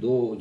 2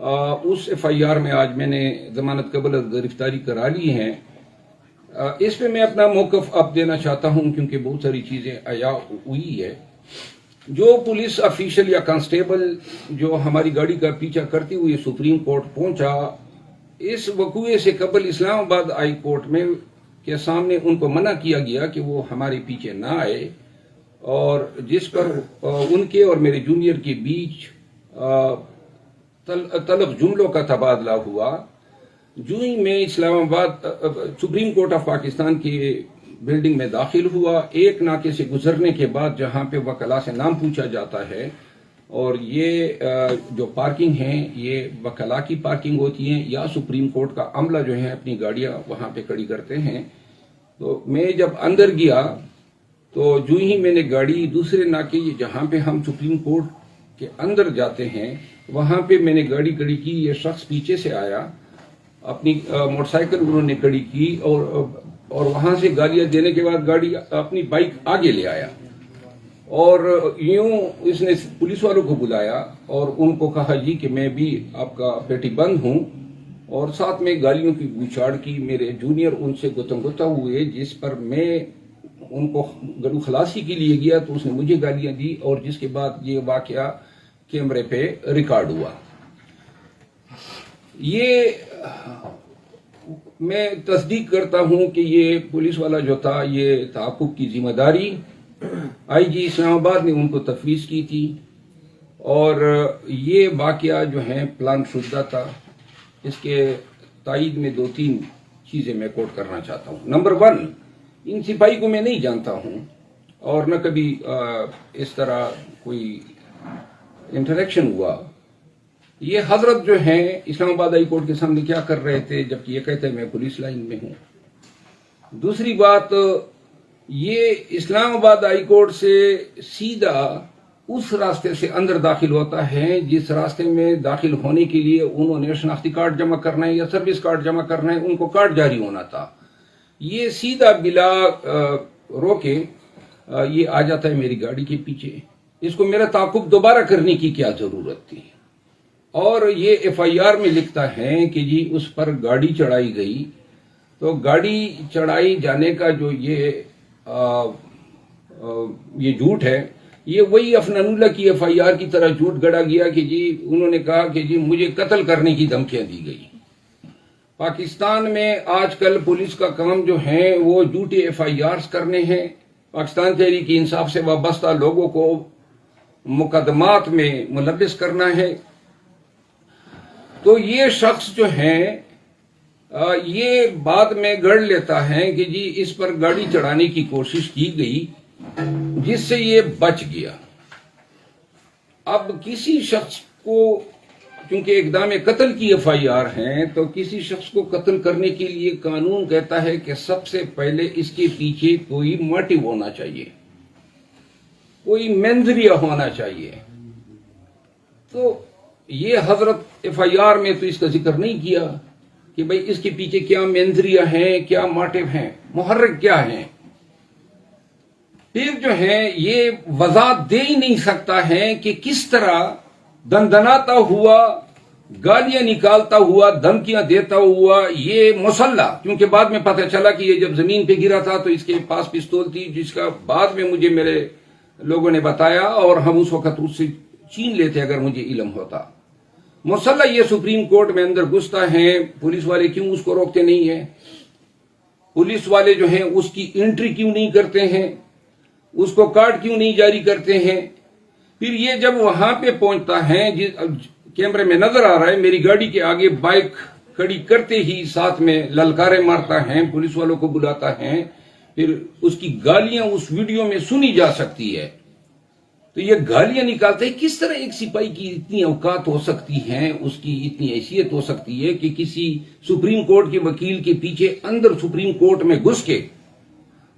اس FIR میں آج میں نے ضمانت قبل گرفتاری کرا لی ہیں. اس پہ میں اپنا موقف اب دینا چاہتا ہوں کیونکہ بہت ساری چیزیں عیا ہوئی ہے. جو پولیس افیشل یا کانسٹیبل جو ہماری گاڑی کا پیچھا کرتے ہوئے سپریم کورٹ پہنچا، اس وقوعے سے قبل اسلام آباد ہائی کورٹ میں کے سامنے ان کو منع کیا گیا کہ وہ ہمارے پیچھے نہ آئے، اور جس پر ان کے اور میرے جونیئر کے بیچ طلب جملوں کا تبادلہ ہوا. جو ہی میں اسلام آباد سپریم کورٹ آف پاکستان کی بلڈنگ میں داخل ہوا، ایک ناکے سے گزرنے کے بعد جہاں پہ وکلا سے نام پوچھا جاتا ہے، اور یہ جو پارکنگ ہیں یہ وکلا کی پارکنگ ہوتی ہیں یا سپریم کورٹ کا عملہ جو ہے اپنی گاڑیاں وہاں پہ کھڑی کرتے ہیں. تو میں جب اندر گیا تو جو ہی میں نے گاڑی دوسرے ناکے جہاں پہ ہم سپریم کورٹ کے اندر جاتے ہیں وہاں پہ میں نے گاڑی کھڑی کی. یہ شخص پیچھے سے آیا، اپنی موٹر سائیکل انہوں نے کھڑی کی، اور وہاں سے گالیاں دینے کے بعد گاڑی اپنی بائک آگے لے آیا، اور یوں اس نے پولیس والوں کو بلایا اور ان کو کہا جی کہ میں بھی آپ کا پیٹی بند ہوں، اور ساتھ میں گالیوں کی گوچھاڑ کی. میرے جونیئر ان سے گتم گتا ہوئے، جس پر میں ان کو گلو خلاصی کے لیے گیا تو اس نے مجھے گالیاں دی، اور جس کے بعد یہ واقعہ کیمرے پہ ریکارڈ ہوا. یہ میں تصدیق کرتا ہوں کہ یہ پولیس والا جو تھا یہ تعاقب کی ذمہ داری IG اسلام آباد نے ان کو تفویض کی تھی، اور یہ واقعہ جو ہے پلان شدہ تھا. اس کے تائید میں 2-3 چیزیں میں کوٹ کرنا چاہتا ہوں. نمبر 1، ان سپاہی کو میں نہیں جانتا ہوں اور نہ کبھی اس طرح کوئی انٹریکشن ہوا. یہ حضرت جو ہیں اسلام آباد ہائی کورٹ کے سامنے کیا کر رہے تھے جبکہ یہ کہتے ہیں میں پولیس لائن میں ہوں. دوسری بات، یہ اسلام آباد ہائی کورٹ سے سیدھا اس راستے سے اندر داخل ہوتا ہے جس راستے میں داخل ہونے کے لیے انہوں نے شناختی کارڈ جمع کرنا ہے یا سروس کارڈ جمع کرنا ہے، ان کو کارڈ جاری ہونا تھا. یہ سیدھا بلا روکے یہ آ جاتا ہے میری گاڑی کے پیچھے. اس کو میرا تعاقب دوبارہ کرنے کی کیا ضرورت تھی؟ اور یہ FIR میں لکھتا ہے کہ جی اس پر گاڑی چڑھائی گئی. تو گاڑی چڑھائی جانے کا جو یہ جھوٹ ہے، یہ وہی افنان اللہ کی FIR کی طرح جھوٹ گڑا گیا کہ جی انہوں نے کہا کہ جی مجھے قتل کرنے کی دھمکیاں دی گئی. پاکستان میں آج کل پولیس کا کام جو ہے وہ جھوٹے FIRs کرنے ہیں. پاکستان تحریک انصاف سے وابستہ لوگوں کو مقدمات میں ملوث کرنا ہے. تو یہ شخص جو ہے یہ بعد میں گڑ لیتا ہے کہ جی اس پر گاڑی چڑھانے کی کوشش کی گئی جس سے یہ بچ گیا. اب کسی شخص کو کیونکہ اقدام قتل کی FIR ہیں تو کسی شخص کو قتل کرنے کے لیے قانون کہتا ہے کہ سب سے پہلے اس کے پیچھے کوئی موٹیو ہونا چاہیے، کوئی مینزریہ ہونا چاہیے. تو یہ حضرت FIR میں تو اس کا ذکر نہیں کیا کہ بھئی اس کے پیچھے کیا مینزریہ ہیں، کیا موٹیو ہیں، محرک کیا ہیں. پھر جو ہے یہ وضاحت دے ہی نہیں سکتا ہے کہ کس طرح دندناتا ہوا، گالیاں نکالتا ہوا، دھمکیاں دیتا ہوا یہ مسلح، کیونکہ بعد میں پتہ چلا کہ یہ جب زمین پہ گرا تھا تو اس کے پاس پستول تھی جس کا بعد میں مجھے میرے لوگوں نے بتایا، اور ہم اس وقت اس سے چھین لیتے اگر مجھے علم ہوتا. مسلح یہ سپریم کورٹ میں اندر گھستا ہے، پولیس والے کیوں اس کو روکتے نہیں ہیں؟ پولیس والے جو ہیں اس کی انٹری کیوں نہیں کرتے ہیں؟ اس کو کارڈ کیوں نہیں جاری کرتے ہیں؟ پھر یہ جب وہاں پہ پہنچتا ہے، کیمرے میں نظر آ رہا ہے میری گاڑی کے آگے بائک کھڑی کرتے ہی ساتھ میں للکارے مارتا ہے، پولیس والوں کو بلاتا ہے، پھر اس کی گالیاں اس ویڈیو میں سنی جا سکتی ہے. تو یہ گالیاں نکالتے ہیں. کس طرح ایک سپاہی کی اتنی اوقات ہو سکتی ہیں، اس کی اتنی حیثیت ہو سکتی ہے کہ کسی سپریم کورٹ کے وکیل کے پیچھے اندر سپریم کورٹ میں گھس کے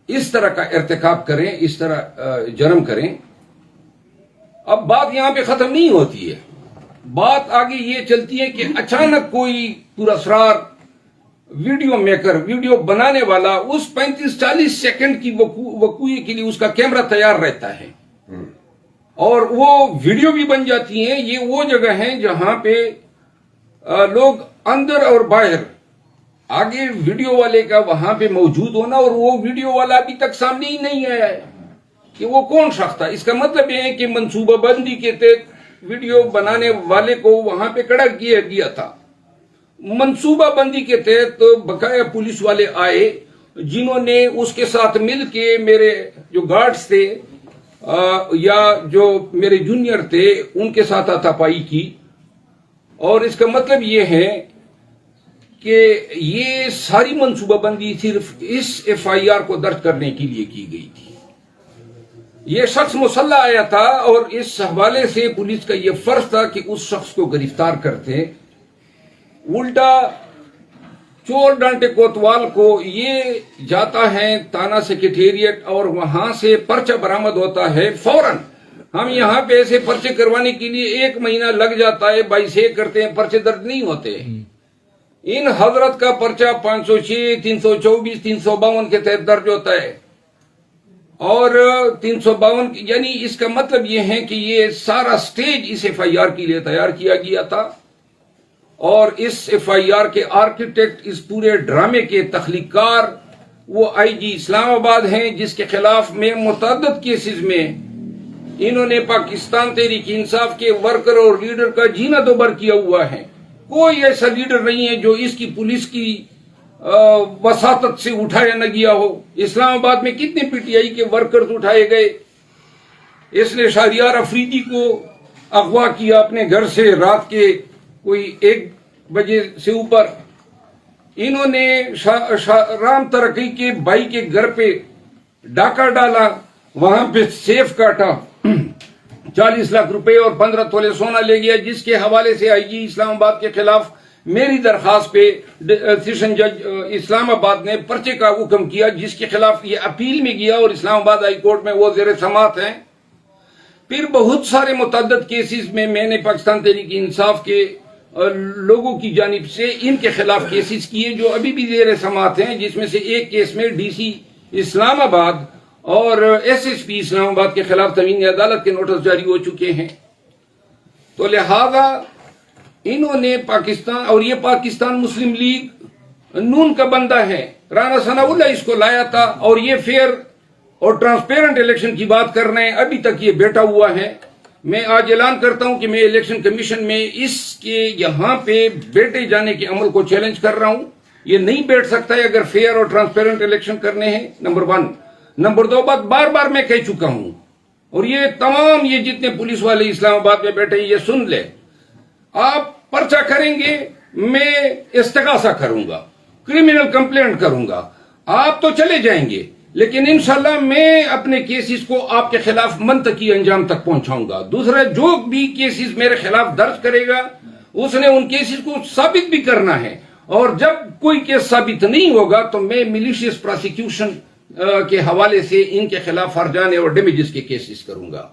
اس طرح کا ارتکاب کریں، اس طرح جرم کریں. اب بات یہاں پہ ختم نہیں ہوتی ہے، بات آگے یہ چلتی ہے کہ اچانک کوئی پراسرار ویڈیو میکر، ویڈیو بنانے والا اس 35-40 سیکنڈ کی وقوعے کے لیے اس کا کیمرہ تیار رہتا ہے اور وہ ویڈیو بھی بن جاتی ہیں. یہ وہ جگہ ہیں جہاں پہ لوگ اندر اور باہر آگے ویڈیو والے کا وہاں پہ موجود ہونا اور وہ ویڈیو والا ابھی تک سامنے ہی نہیں آیا ہے کہ وہ کون شخص تھا. اس کا مطلب یہ ہے کہ منصوبہ بندی کے تحت ویڈیو بنانے والے کو وہاں پہ کھڑا کیا گیا تھا. منصوبہ بندی کے تحت بقایا پولیس والے آئے جنہوں نے اس کے ساتھ مل کے میرے جو گارڈز تھے یا جو میرے جونیئر تھے ان کے ساتھ ہاتھا پائی کی. اور اس کا مطلب یہ ہے کہ یہ ساری منصوبہ بندی صرف اس ایف آئی آر کو درج کرنے کے لیے کی گئی تھی. یہ شخص مسلح آیا تھا اور اس حوالے سے پولیس کا یہ فرض تھا کہ اس شخص کو گرفتار کرتے. الٹا چور ڈانٹے کوتوال کو یہ جاتا ہے تھانہ سیکریٹریٹ اور وہاں سے پرچہ برآمد ہوتا ہے فوراً. ہم یہاں پہ ایسے پرچے کروانے کے لیے 1 مہینہ لگ جاتا ہے، 22 کرتے ہیں، پرچے درج نہیں ہوتے. ان حضرت کا پرچہ 506 324 352 کے تحت درج ہوتا ہے اور 352 یعنی اس کا مطلب یہ ہے کہ یہ سارا سٹیج اس ایف آئی آر کے لیے تیار کیا گیا تھا. اور اس ایف آئی آر کے آرکیٹیکٹ، اس پورے ڈرامے کے تخلیق کار وہ آئی جی اسلام آباد ہیں، جس کے خلاف میں متعدد کیسز میں انہوں نے پاکستان تحریک انصاف کے ورکر اور لیڈر کا جینا دوبر کیا ہوا ہے. کوئی ایسا لیڈر نہیں ہے جو اس کی پولیس کی وساطت سے اٹھایا نہ گیا ہو. اسلام آباد میں کتنے پی ٹی آئی کے ورکرز اٹھائے گئے. اس نے شہریار افریدی کو اغوا کیا اپنے گھر سے رات کے کوئی 1 بجے سے اوپر. انہوں نے رام ترقی کے بھائی کے گھر پہ ڈاکہ ڈالا، وہاں پہ سیف کاٹا، 40 لاکھ روپے اور 15 تولے سونا لے گیا، جس کے حوالے سے آئی جی اسلام آباد کے خلاف میری درخواست پہ سیشن جج اسلام آباد نے پرچے کا حکم کیا، جس کے خلاف یہ اپیل میں گیا اور اسلام آباد ہائی کورٹ میں وہ زیر سماعت ہیں. پھر بہت سارے متعدد کیسز میں نے پاکستان تحریک انصاف کے لوگوں کی جانب سے ان کے خلاف کیسز کیے جو ابھی بھی زیر سماعت ہیں، جس میں سے ایک کیس میں ڈی سی اسلام آباد اور ایس ایس پی اسلام آباد کے خلاف تموین عدالت کے نوٹس جاری ہو چکے ہیں. تو لہذا انہوں نے پاکستان، اور یہ پاکستان مسلم لیگ نون کا بندہ ہے، رانا ثناء اللہ اس کو لایا تھا اور یہ فیئر اور ٹرانسپیرنٹ الیکشن کی بات کر رہے ہیں. ابھی تک یہ بیٹھا ہوا ہے. میں آج اعلان کرتا ہوں کہ میں الیکشن کمیشن میں اس کے یہاں پہ بیٹھے جانے کے عمل کو چیلنج کر رہا ہوں. یہ نہیں بیٹھ سکتا ہے اگر فیئر اور ٹرانسپیرنٹ الیکشن کرنے ہیں، نمبر 1. نمبر 2 بات بار بار میں کہہ چکا ہوں اور یہ تمام یہ جتنے پولیس والے اسلام آباد میں بیٹھے یہ سن لے، آپ پرچہ کریں گے، میں استغاثہ کروں گا، کرمنل کمپلینٹ کروں گا، آپ تو چلے جائیں گے، لیکن انشاءاللہ میں اپنے کیسز کو آپ کے خلاف منطقی انجام تک پہنچاؤں گا. دوسرا، جو بھی کیسز میرے خلاف درج کرے گا اس نے ان کیسز کو ثابت بھی کرنا ہے، اور جب کوئی کیس ثابت نہیں ہوگا تو میں ملیشیس پراسیکیوشن کے حوالے سے ان کے خلاف ہرجانے اور ڈیمیجز کے کیسز کروں گا.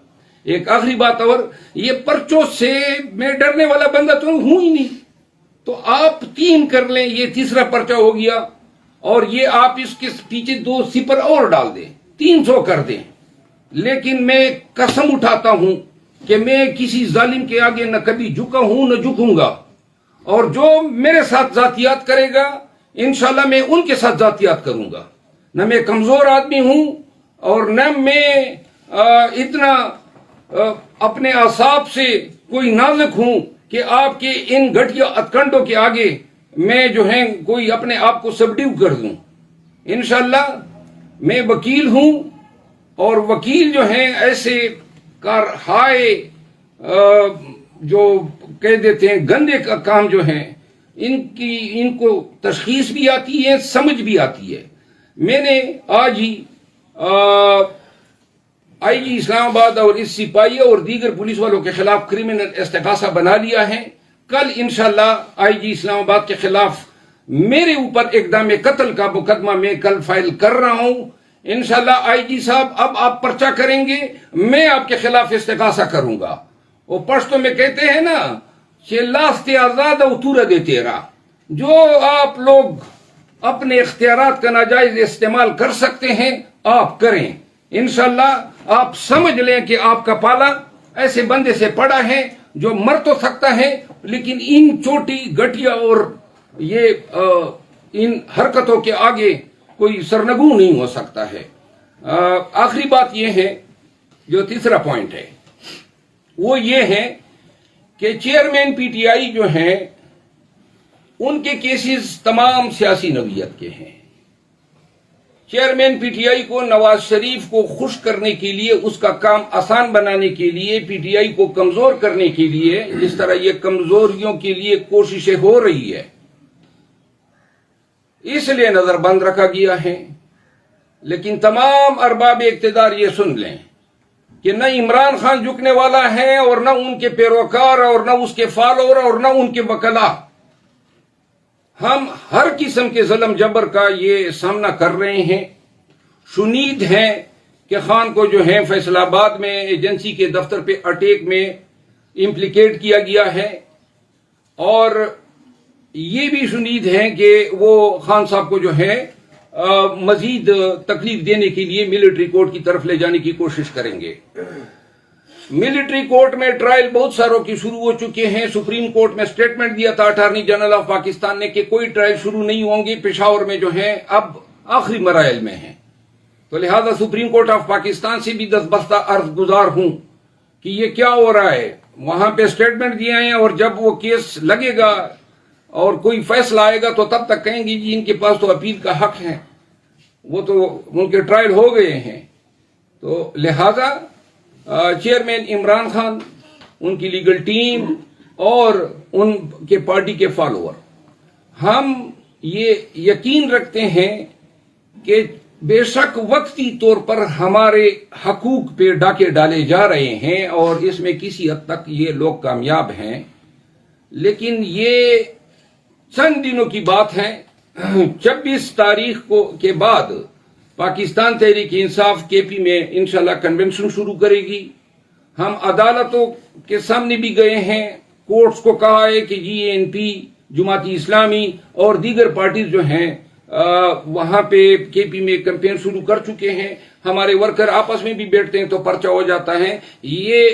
ایک آخری بات، اور یہ پرچوں سے میں ڈرنے والا بندہ تو ہوں ہی نہیں، تو آپ 3 کر لیں، یہ تیسرا پرچہ ہو گیا، اور یہ آپ اس کے پیچھے 2 صفر اور ڈال دیں، 300 کر دیں. لیکن میں قسم اٹھاتا ہوں کہ میں کسی ظالم کے آگے نہ کبھی جھکا ہوں نہ جھکوں گا، اور جو میرے ساتھ ذاتیات کرے گا انشاءاللہ میں ان کے ساتھ ذاتیات کروں گا. نہ میں کمزور آدمی ہوں اور نہ میں اتنا اپنے اعصاب سے کوئی نازک ہوں کہ آپ کے ان گھٹیا ہتھکنڈوں کے آگے میں جو ہے کوئی اپنے آپ کو سبڈیو کر دوں. انشاءاللہ میں وکیل ہوں، اور وکیل جو ہیں ایسے کارہائے جو کہہ دیتے ہیں گندے کا کام جو ہیں ان کو تشخیص بھی آتی ہے، سمجھ بھی آتی ہے. میں نے آج ہی آئی جی اسلام آباد اور اس سپاہیوں اور دیگر پولیس والوں کے خلاف کرمنل استغاثہ بنا لیا ہے. کل انشاءاللہ آئی جی اسلام آباد کے خلاف میرے اوپر اقدام قتل کا مقدمہ میں کل فائل کر رہا ہوں. انشاءاللہ آئی جی صاحب اب آپ پرچہ کریں گے، میں آپ کے خلاف استغاثہ کروں گا. وہ پشتو میں کہتے ہیں نا کہ لاست آزاد اتورا دے تیرا، جو آپ لوگ اپنے اختیارات کا ناجائز استعمال کر سکتے ہیں آپ کریں. انشاءاللہ آپ سمجھ لیں کہ آپ کا پالا ایسے بندے سے پڑا ہے جو مر تو سکتا ہے لیکن ان چھوٹی گٹیا اور یہ ان حرکتوں کے آگے کوئی سرنگو نہیں ہو سکتا ہے. آخری بات یہ ہے، جو تیسرا پوائنٹ ہے وہ یہ ہے کہ چیئرمین پی ٹی آئی جو ہیں ان کے کیسز تمام سیاسی نوعیت کے ہیں. چیئرمین پی ٹی آئی کو نواز شریف کو خوش کرنے کے لیے، اس کا کام آسان بنانے کے لیے، پی ٹی آئی کو کمزور کرنے کے لیے، جس طرح یہ کمزوریوں کے لیے کوششیں ہو رہی ہے، اس لیے نظر بند رکھا گیا ہے. لیکن تمام ارباب اقتدار یہ سن لیں کہ نہ عمران خان جھکنے والا ہے، اور نہ ان کے پیروکار، اور نہ اس کے فالوور، اور نہ ان کے وکلاء. ہم ہر قسم کے ظلم جبر کا یہ سامنا کر رہے ہیں. شنید ہے کہ خان کو جو ہے فیصل آباد میں ایجنسی کے دفتر پہ اٹیک میں امپلیکیٹ کیا گیا ہے، اور یہ بھی شنید ہے کہ وہ خان صاحب کو جو ہے مزید تکلیف دینے کے لیے ملٹری کورٹ کی طرف لے جانے کی کوشش کریں گے. ملٹری کورٹ میں ٹرائل بہت ساروں کی شروع ہو چکے ہیں. سپریم کورٹ میں سٹیٹمنٹ دیا تھا اٹارنی جنرل آف پاکستان نے کہ کوئی ٹرائل شروع نہیں ہوں گے. پشاور میں جو ہیں اب آخری مراحل میں ہیں، تو لہذا سپریم کورٹ آف پاکستان سے بھی دستبستہ عرض گزار ہوں کہ یہ کیا ہو رہا ہے. وہاں پہ سٹیٹمنٹ دیا ہے، اور جب وہ کیس لگے گا اور کوئی فیصلہ آئے گا تو تب تک کہیں گے جی ان کے پاس تو اپیل کا حق ہے، وہ تو ان کے ٹرائل ہو گئے ہیں. تو لہذا چیئرمین عمران خان، ان کی لیگل ٹیم اور ان کے پارٹی کے فالوور، ہم یہ یقین رکھتے ہیں کہ بے شک وقتی طور پر ہمارے حقوق پہ ڈاکے ڈالے جا رہے ہیں، اور اس میں کسی حد تک یہ لوگ کامیاب ہیں. لیکن یہ چند دنوں کی بات ہے. 26 تاریخ کے بعد پاکستان تحریک انصاف کے پی میں انشاءاللہ کنونشن شروع کرے گی. ہم عدالتوں کے سامنے بھی گئے ہیں، کورٹس کو کہا ہے کہ جی اے این پی، جماعتی اسلامی اور دیگر پارٹیز جو ہیں وہاں پہ کے پی میں کیمپین شروع کر چکے ہیں. ہمارے ورکر آپس میں بھی بیٹھتے ہیں تو پرچہ ہو جاتا ہے. یہ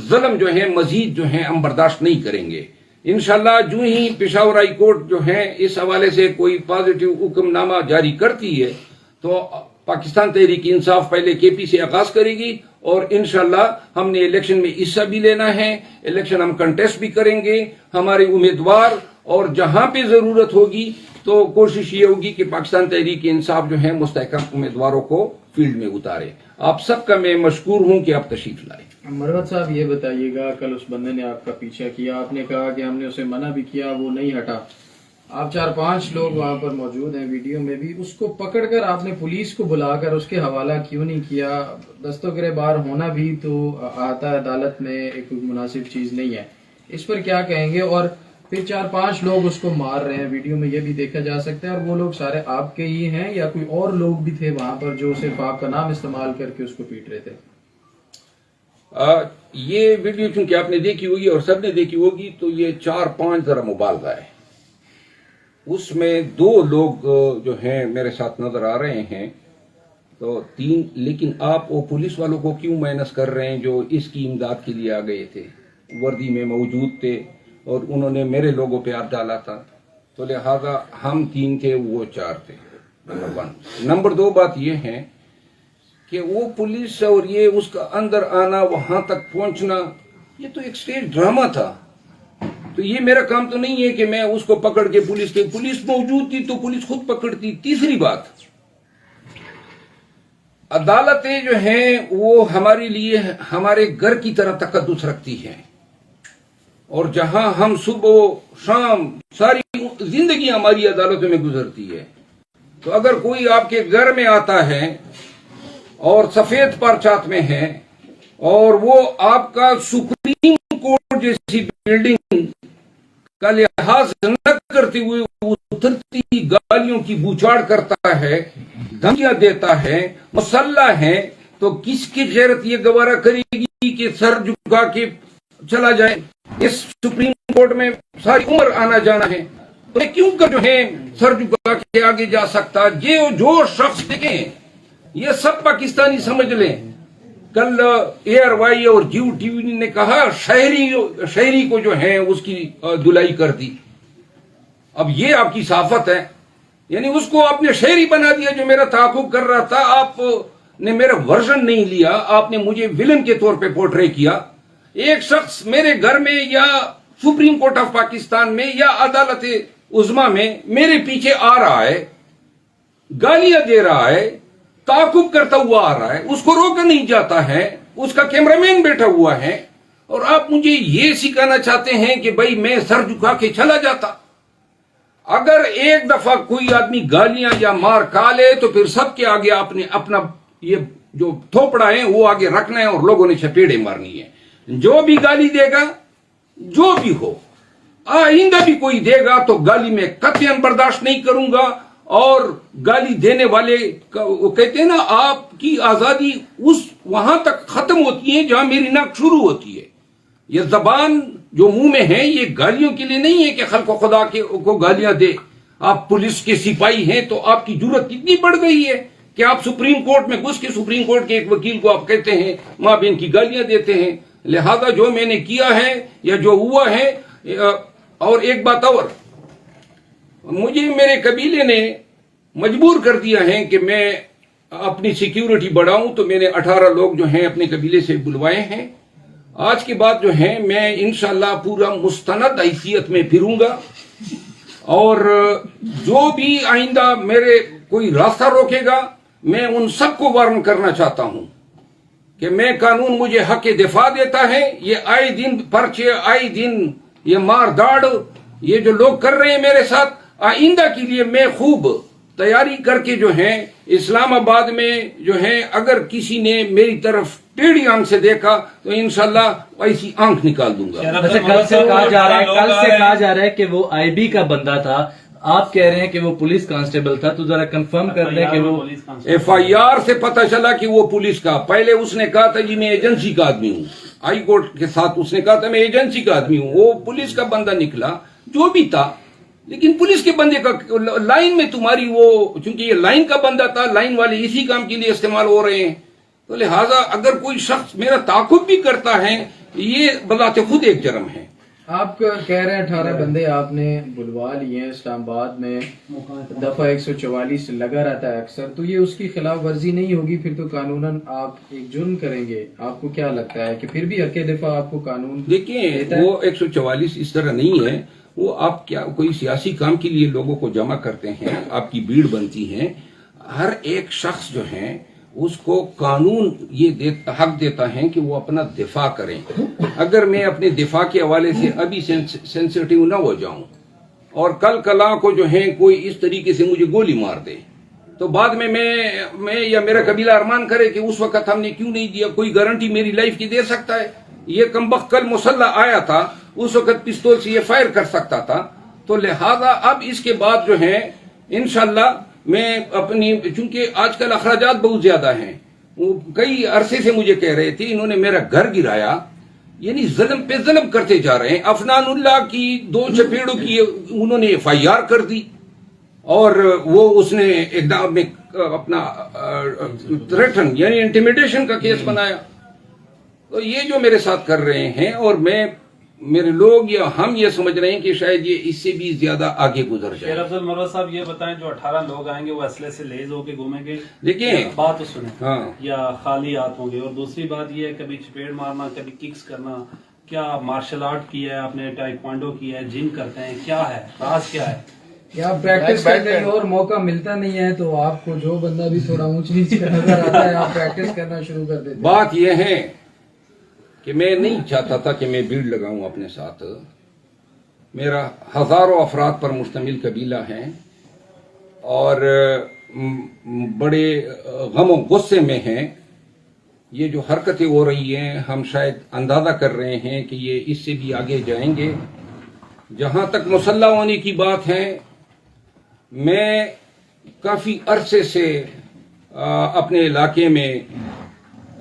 ظلم جو ہے مزید جو ہیں ہم برداشت نہیں کریں گے. انشاءاللہ جو ہی پشاور ہائی کورٹ جو ہے اس حوالے سے کوئی پازیٹیو حکم نامہ جاری کرتی ہے تو پاکستان تحریک انصاف پہلے کے پی سے آغاز کرے گی، اور انشاءاللہ ہم نے الیکشن میں حصہ بھی لینا ہے. الیکشن ہم کنٹیسٹ بھی کریں گے، ہمارے امیدوار، اور جہاں پہ ضرورت ہوگی تو کوشش یہ ہوگی کہ پاکستان تحریک انصاف جو ہے مستحکم امیدواروں کو فیلڈ میں اتارے. آپ سب کا میں مشکور ہوں کہ آپ تشریف لائیں. مروت صاحب یہ بتائیے گا، کل اس بندے نے آپ کا پیچھا کیا، آپ نے کہا کہ ہم نے اسے منع بھی کیا، وہ نہیں ہٹا. آپ 4-5 لوگ وہاں پر موجود ہیں، ویڈیو میں بھی. اس کو پکڑ کر آپ نے پولیس کو بلا کر اس کے حوالہ کیوں نہیں کیا؟ دستوں بار ہونا بھی تو آتا ہے عدالت میں، ایک مناسب چیز نہیں ہے. اس پر کیا کہیں گے؟ اور پھر 4-5 لوگ اس کو مار رہے ہیں، ویڈیو میں یہ بھی دیکھا جا سکتا ہے. اور وہ لوگ سارے آپ کے ہی ہیں یا کوئی اور لوگ بھی تھے وہاں پر جو صرف آپ کا نام استعمال کر کے اس کو پیٹ رہے تھے؟ یہ ویڈیو چونکہ آپ نے دیکھی ہوگی اور سب نے دیکھی ہوگی، تو یہ 4-5 ذرا مبالغہ ہے. اس میں 2 لوگ جو ہیں میرے ساتھ نظر آ رہے ہیں، تو 3. لیکن آپ وہ پولیس والوں کو کیوں مائنس کر رہے ہیں جو اس کی امداد کے لیے آ گئے تھے، وردی میں موجود تھے اور انہوں نے میرے لوگوں پہ ہاتھ ڈالا تھا؟ تو لہذا ہم 3 تھے، وہ 4 تھے. نمبر 1. نمبر 2 بات یہ ہے کہ وہ پولیس اور یہ اس کا اندر آنا، وہاں تک پہنچنا، یہ تو ایک سٹیج ڈرامہ تھا. تو یہ میرا کام تو نہیں ہے کہ میں اس کو پکڑ کے پولیس موجود تھی تو پولیس خود پکڑتی. تیسری بات، عدالتیں جو ہیں وہ ہمارے لیے ہمارے گھر کی طرح تقدس رکھتی ہیں، اور جہاں ہم صبح شام ساری زندگی ہماری عدالتوں میں گزرتی ہے. تو اگر کوئی آپ کے گھر میں آتا ہے اور سفید پرچات میں ہے، اور وہ آپ کا سپریم کورٹ جیسی بلڈنگ کا لحاظ نہ کرتے ہوئے اترتی گالیوں کی بوچھاڑ کرتا ہے، دھمکیاں دیتا ہے، مسلح ہے، تو کس کی غیرت یہ گوارا کرے گی کہ سر جھکا کے چلا جائے؟ اس سپریم کورٹ میں ساری عمر آنا جانا ہے، تو کیوں کر جو ہے سر جھکا کے آگے جا سکتا؟ جو شخص دیکھیں، یہ سب پاکستانی سمجھ لیں، کل ایئر وائی اور جیو ٹی وی نے کہا شہری کو جو ہے اس کی دلائی کر دی. اب یہ آپ کی صحافت ہے؟ یعنی اس کو آپ نے شہری بنا دیا جو میرا تعاقب کر رہا تھا. آپ نے میرا ورژن نہیں لیا, آپ نے مجھے ولن کے طور پہ پورٹرے کیا. ایک شخص میرے گھر میں یا سپریم کورٹ آف پاکستان میں یا عدالت عظمیٰ میں میرے پیچھے آ رہا ہے, گالیاں دے رہا ہے, تعاقب کرتا ہوا آ رہا ہے, اس کو روکا نہیں جاتا ہے, اس کا کیمرہ مین بیٹھا ہوا ہے, اور آپ مجھے یہ سکھانا چاہتے ہیں کہ بھائی میں سر جھکا کے چلا جاتا. اگر ایک دفعہ کوئی آدمی گالیاں یا مار کھا لے تو پھر سب کے آگے اپنا یہ جو تھوپڑا ہے وہ آگے رکھنا ہے اور لوگوں نے چپیڑے مارنی ہے. جو بھی گالی دے گا, جو بھی ہو, آئندہ بھی کوئی دے گا تو گالی میں قطعاً برداشت نہیں کروں گا. اور گالی دینے والے وہ کہتے ہیں نا, آپ کی آزادی وہاں تک ختم ہوتی ہے جہاں میری ناک شروع ہوتی ہے. یہ زبان جو منہ میں ہے یہ گالیوں کے لیے نہیں ہے کہ خلق و خدا کو گالیاں دے. آپ پولیس کے سپاہی ہیں تو آپ کی جرت اتنی بڑھ گئی ہے کہ آپ سپریم کورٹ میں گھس کے سپریم کورٹ کے ایک وکیل کو آپ کہتے ہیں ماں بہن کی گالیاں دیتے ہیں. لہذا جو میں نے کیا ہے یا جو ہوا ہے, اور ایک بات اور, مجھے میرے قبیلے نے مجبور کر دیا ہے کہ میں اپنی سیکیورٹی بڑھاؤں, تو میں نے 18 لوگ جو ہیں اپنے قبیلے سے بلوائے ہیں. آج کے بعد جو ہے میں انشاءاللہ پورا مستند حیثیت میں پھروں گا, اور جو بھی آئندہ میرے کوئی راستہ روکے گا میں ان سب کو وارن کرنا چاہتا ہوں کہ میں قانون مجھے حق دفاع دیتا ہے. یہ آئے دن پرچے, آئے دن یہ مار داڑ یہ جو لوگ کر رہے ہیں میرے ساتھ, آئندہ کے لیے میں خوب تیاری کر کے جو ہے اسلام آباد میں جو ہے اگر کسی نے میری طرف ٹیڑھی آنکھ سے دیکھا تو انشاءاللہ ایسی آنکھ نکال دوں گا. کل سے کہا جا رہا ہے کہ وہ آئی بی کا بندہ تھا, آپ کہہ رہے ہیں کہ وہ پولیس کانسٹیبل تھا, تو ذرا کنفرم کر دیں کہ وہ ایف آئی آر سے پتہ چلا کہ وہ پولیس کا. پہلے اس نے کہا تھا جی میں ایجنسی کا آدمی ہوں, ہائی کورٹ کے ساتھ اس نے کہا تھا میں ایجنسی کا آدمی ہوں. وہ پولیس کا بندہ نکلا جو بھی تھا, لیکن پولیس کے بندے کا لائن میں تمہاری وہ, چونکہ یہ لائن کا بندہ تھا, لائن والے اسی کام کے لیے استعمال ہو رہے ہیں. تو لہٰذا اگر کوئی شخص میرا تعاقب بھی کرتا ہے یہ بذات خود ایک جرم ہے. آپ کہہ رہے ہیں 18 بندے آپ نے بلوا لیے ہیں اسلام آباد میں, دفعہ 144 لگا رہتا ہے اکثر, تو یہ اس کی خلاف ورزی نہیں ہوگی پھر تو قانوناً آپ ایک جرم کریں گے؟ آپ کو کیا لگتا ہے کہ پھر بھی حق دفاع آپ کو قانون دیکھیں وہ 144 اس طرح نہیں ہے, وہ آپ کیا کوئی سیاسی کام کے لیے لوگوں کو جمع کرتے ہیں, آپ کی بھیڑ بنتی ہے. ہر ایک شخص جو ہے اس کو قانون یہ حق دیتا ہے کہ وہ اپنا دفاع کریں. اگر میں اپنے دفاع کے حوالے سے ابھی سینسیٹیو نہ ہو جاؤں اور کل کلا کو جو ہے کوئی اس طریقے سے مجھے گولی مار دے تو بعد میں یا میرا قبیلہ ارمان کرے کہ اس وقت ہم نے کیوں نہیں دیا, کوئی گارنٹی میری لائف کی دے سکتا ہے؟ یہ کمبخت کل مسلح آیا تھا, اس وقت پستول سے یہ فائر کر سکتا تھا. تو لہذا اب اس کے بعد جو ہے انشاءاللہ میں اپنی, چونکہ آج کل اخراجات بہت زیادہ ہیں, وہ کئی عرصے سے مجھے کہہ رہے تھے انہوں نے میرا گھر گرایا, یعنی ظلم پہ ظلم کرتے جا رہے ہیں. افنان اللہ کی 2 چپیڑوں کی انہوں نے ایف آئی آر کر دی, اور وہ اس نے اقدام میں اپنا تھریٹن یعنی انٹیمیڈیشن کا کیس بنایا. تو یہ جو میرے ساتھ کر رہے ہیں, اور میرے لوگ یا ہم یہ سمجھ رہے ہیں کہ شاید یہ اس سے بھی زیادہ آگے گزر جائے. شیر افضل مروت صاحب یہ بتائیں, جو 18 لوگ آئیں گے وہ اسلحے سے لیز ہو کے گھومیں گے؟ دیکھیں بات تو سنیں, ہاں, یا خالی ہاتھ ہوں گے؟ اور دوسری بات یہ ہے کبھی چپیڑ مارنا, کبھی ککس کرنا, کیا مارشل آرٹ کیا ہے آپ نے, ٹائیکوانڈو کیا ہے, جم کرتے ہیں, کیا ہے راز کیا ہے؟ یا پریکٹس کرنے کا اور موقع ملتا نہیں ہے تو آپ کو جو بندہ بھی تھوڑا اونچ نیچ کا نظر آتا ہے آپ پریکٹس کرنا شروع کر دیتے ہیں؟ بات یہ ہے کہ میں نہیں چاہتا تھا کہ میں بھیڑ لگاؤں اپنے ساتھ. میرا ہزاروں افراد پر مشتمل قبیلہ ہے اور بڑے غم و غصے میں ہیں. یہ جو حرکتیں ہو رہی ہیں ہم شاید اندازہ کر رہے ہیں کہ یہ اس سے بھی آگے جائیں گے. جہاں تک مسلح ہونے کی بات ہے, میں کافی عرصے سے اپنے علاقے میں,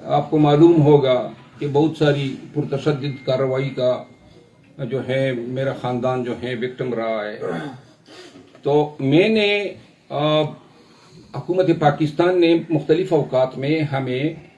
آپ کو معلوم ہوگا کہ بہت ساری پرتشدد کارروائی کا جو ہے میرا خاندان جو ہے وکٹم رہا ہے. تو میں نے حکومت پاکستان نے مختلف اوقات میں ہمیں